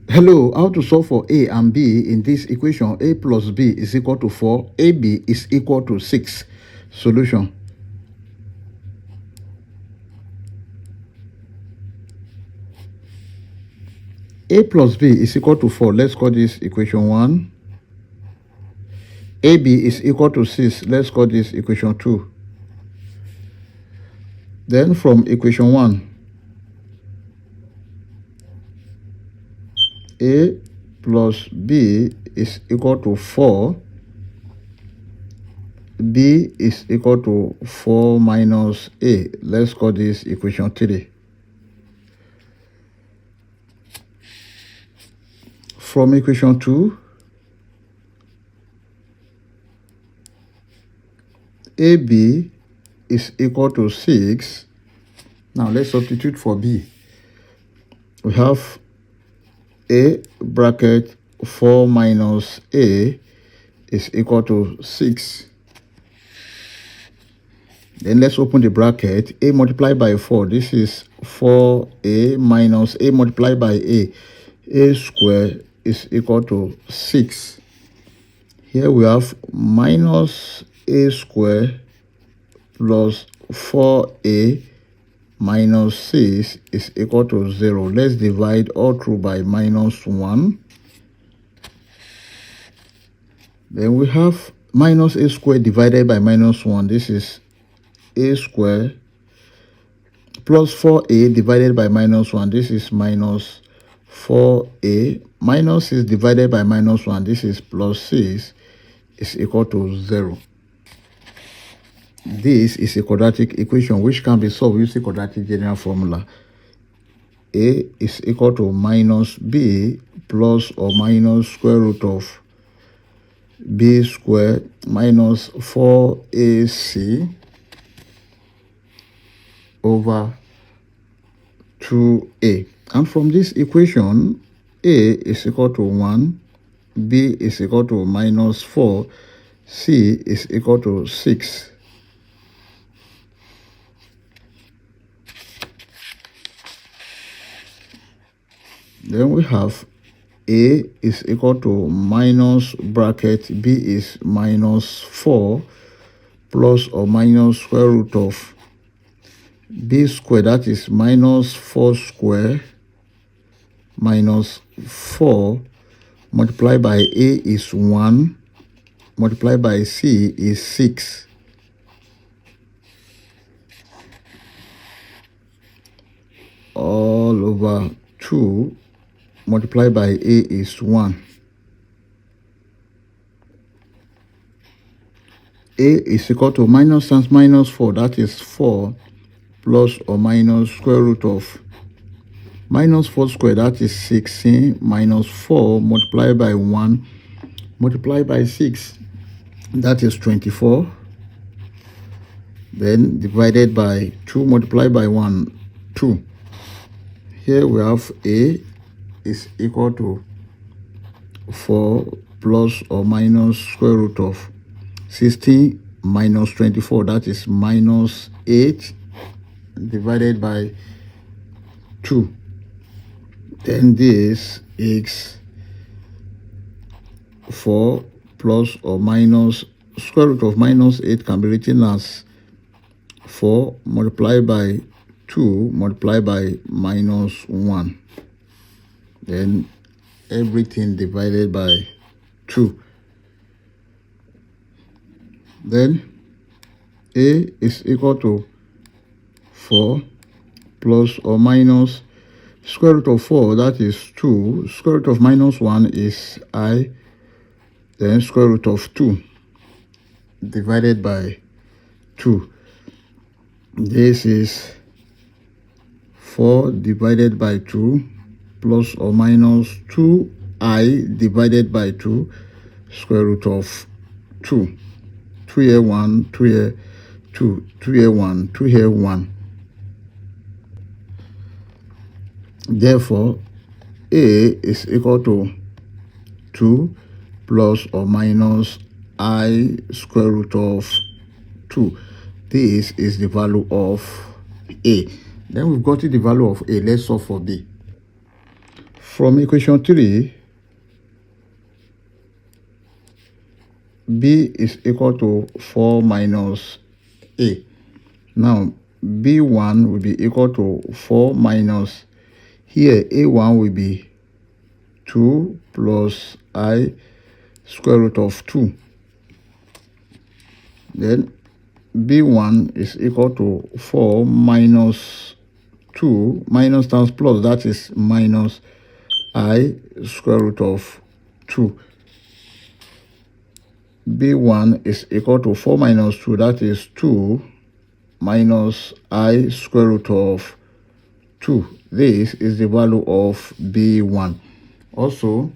Hello, how to solve for a and b in this equation? A plus b is equal to 4, ab is equal to 6. Solution. A plus b is equal to 4. Let's call this equation 1. AB is equal to 6. Let's call this equation 2. Then from equation 1, A plus B is equal to 4. B is equal to 4 minus A. Let's call this equation 3. From equation 2, AB is equal to 6. Now let's substitute for B. We have A bracket 4 minus A is equal to 6. Then let's open the bracket. A multiplied by 4. This is 4A minus A multiplied by A. A squared is equal to 6. Here we have minus A squared plus 4A minus 6 is equal to 0. Let's divide all through by minus 1. Then we have minus A squared divided by minus 1. This is A squared plus 4A divided by minus 1. This is minus 4A minus 6 divided by minus 1. This is plus 6 is equal to 0. This is a quadratic equation which can be solved using quadratic general formula. A is equal to minus B plus or minus square root of B squared minus 4AC over 2A. And from this equation, A is equal to 1, B is equal to minus 4, C is equal to 6. Then we have A is equal to minus bracket B is minus 4 plus or minus square root of B squared, that is minus 4 square minus 4 multiplied by A is 1 multiplied by C is 6. All over 2 multiplied by A is 1. A is equal to minus times minus 4, that is 4 plus or minus square root of minus 4 squared, that is 16 minus 4 multiplied by 1 multiplied by 6, that is 24. Then divided by 2 multiplied by 1, 2. Here we have A is equal to 4 plus or minus square root of 16 minus 24, that is minus 8 divided by 2. Then this is 4 plus or minus square root of minus 8 can be written as 4 multiplied by 2 multiplied by minus 1. Then everything divided by 2. Then A is equal to 4 plus or minus square root of 4, that is 2. Square root of minus 1 is I. Then square root of 2 divided by 2. This is 4 divided by 2 plus or minus 2I divided by 2 square root of 2. 2 here 1, 2 here 2, 2 here 1, 2 here 1. Therefore, A is equal to 2 plus or minus I square root of 2. This is the value of A. Then we've got the value of A. Let's solve for B. From equation 3, b is equal to 4 minus a. Now, b1 will be equal to 4 minus, here a1 will be 2 plus I square root of 2. Then b1 is equal to 4 minus 2, minus times plus, that is minus I square root of 2. b1 is equal to 4 minus 2, that is 2 minus I square root of 2. This is the value of b1. Also,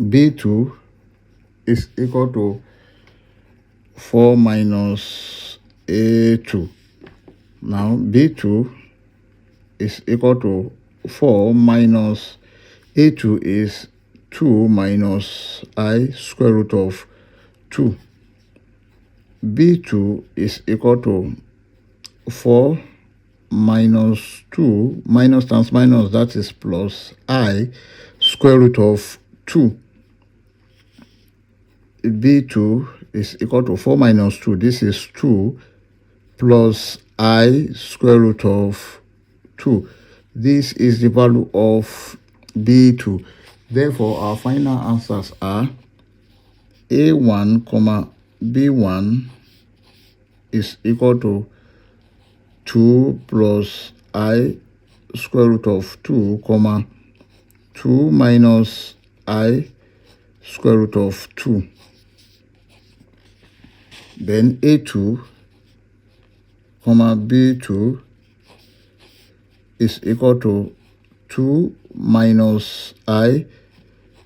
b2 is equal to 4 minus a2. Now, b2 is equal to 4 minus a2 is 2 minus I square root of 2. b2 is equal to 4 minus 2, minus times minus, that is plus I square root of 2. b2 is equal to 4 minus 2, this is 2 plus I square root of 2. This is the value of b2. Therefore, our final answers are a1 comma b1 is equal to 2 plus I square root of 2 comma 2 minus I square root of 2. Then a2 comma b2 is equal to 2 minus I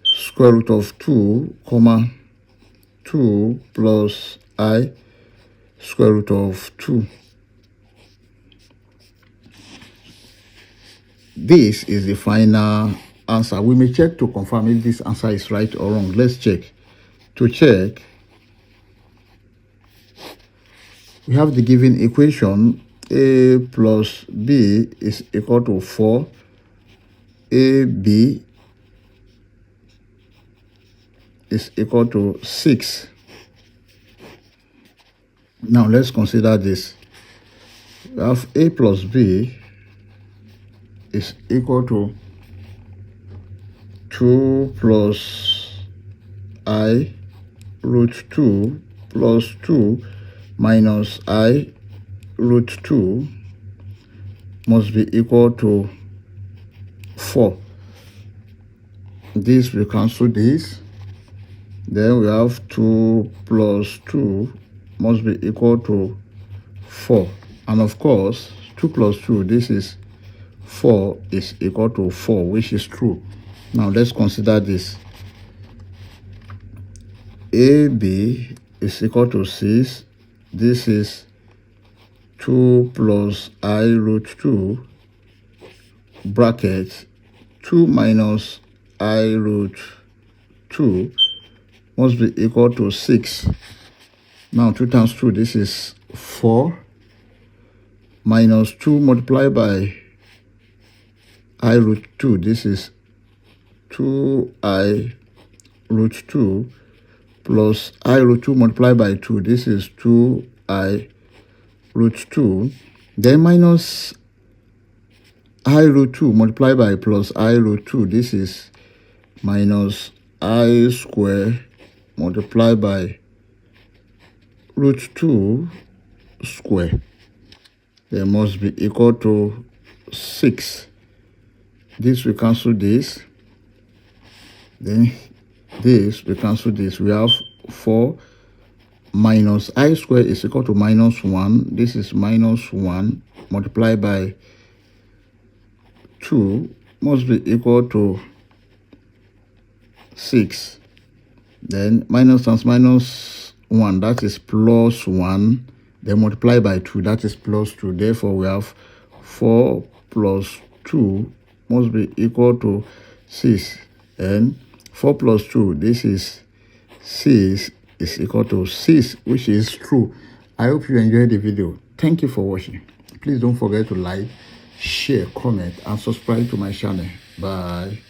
square root of 2 comma 2 plus I square root of 2. This is the final answer. We may check to confirm if this answer is right or wrong. Let's check. To check, we have the given equation a plus b is equal to 4. ab is equal to 6. Now let's consider this. We have a plus b is equal to 2 plus I root 2 plus 2 minus I root 2 must be equal to 4. This will cancel this. Then we have 2 plus 2 must be equal to 4. And of course, 2 plus 2, this is 4 is equal to 4, which is true. Now let's consider this. AB is equal to 6. This is 2 plus I root 2 bracket 2 minus I root 2 must be equal to 6. Now 2 times 2, this is 4 minus 2 multiplied by I root 2, this is 2I root 2 plus I root 2 multiplied by 2, this is 2I root 2, then minus I root 2 multiplied by plus I root 2, this is minus I square multiplied by root 2 square. They must be equal to 6. This will cancel this. Then this will cancel this. We have 4 minus I square is equal to minus 1. This is minus 1 multiplied by 2 must be equal to 6. Then minus times minus 1, that is plus 1. Then multiply by 2, that is plus 2. Therefore, we have 4 plus 2 must be equal to 6. And 4 plus 2, this is 6, is equal to 6, which is true. I hope you enjoyed the video. Thank you for watching. Please don't forget to like, share, comment, and subscribe to my channel. Bye.